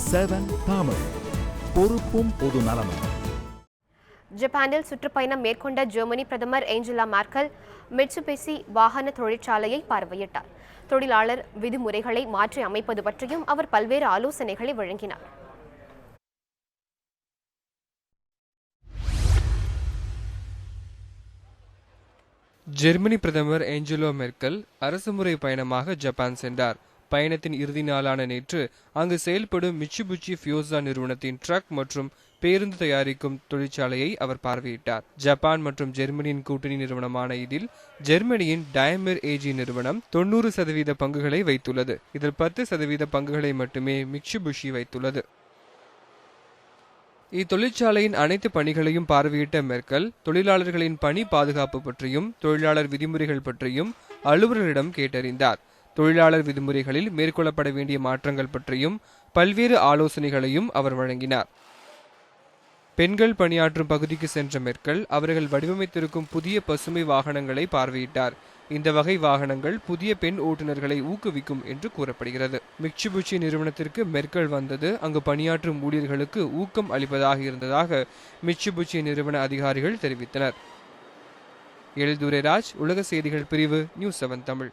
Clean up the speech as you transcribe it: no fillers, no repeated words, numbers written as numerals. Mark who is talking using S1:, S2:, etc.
S1: 7 தமிழ், பொறுப்பும் பொது நலமும்.
S2: ஜப்பானில் சுற்றுப்பயணம் மேற்கொண்ட ஜெர்மனி பிரதமர் ஏஞ்சலா மேர்க்கல் மிட்சுபிஷி வாகன தொழிற்சாலையை பார்வையிட்டார். தொழிலாளர் விதிமுறைகளை மாற்றி அமைப்பது பற்றியும் அவர் பல்வேறு ஆலோசனைகளை வழங்கினார்.
S3: ஜெர்மனி பிரதமர் ஏஞ்சலா மெர்க்கல் அரசுமுறை பயணமாக ஜப்பான் சென்றார். பயணத்தின் இறுதி நாளான நேற்று அங்கு செயல்படும் மிட்சுபிஷி ஃபியூசா நிறுவனத்தின் ட்ரக் மற்றும் பேருந்து தயாரிக்கும் தொழிற்சாலையை அவர் பார்வையிட்டார். ஜப்பான் மற்றும் ஜெர்மனியின் கூட்டணி நிறுவனமான இதில் ஜெர்மனியின் டயமர் ஏஜி நிறுவனம் 90% பங்குகளை வைத்துள்ளது. இதில் 10% பங்குகளை மட்டுமே மிட்சுபிஷி வைத்துள்ளது. இத்தொழிற்சாலையின் அனைத்து பணிகளையும் பார்வையிட்ட மெர்க்கல் தொழிலாளர்களின் பணி பாதுகாப்பு பற்றியும் தொழிலாளர் விதிமுறைகள் பற்றியும் அலுவலரிடம் கேட்டறிந்தார். தொழிலாளர் விதிமுறைகளில் மேற்கொள்ளப்பட வேண்டிய மாற்றங்கள் பற்றியும் பல்வேறு ஆலோசனைகளையும் அவர் வழங்கினார். பெண்கள் பணியாற்றும் பகுதிக்கு சென்ற மெர்க்கல் அவர்கள் வடிவமைத்திருக்கும் புதிய பசுமை வாகனங்களை பார்வையிட்டார். இந்த வகை வாகனங்கள் புதிய பெண் ஓட்டுநர்களை ஊக்குவிக்கும் என்று கூறப்படுகிறது. மிட்சுபிஷி நிறுவனத்திற்கு மெர்க்கல் வந்தது அங்கு பணியாற்றும் ஊழியர்களுக்கு ஊக்கம் அளிப்பதாக இருந்ததாக மிட்சுபிஷி நிறுவன அதிகாரிகள் தெரிவித்தனர். எழில்துரைராஜ், உலக செய்திகள் பிரிவு, நியூஸ் 7 தமிழ்.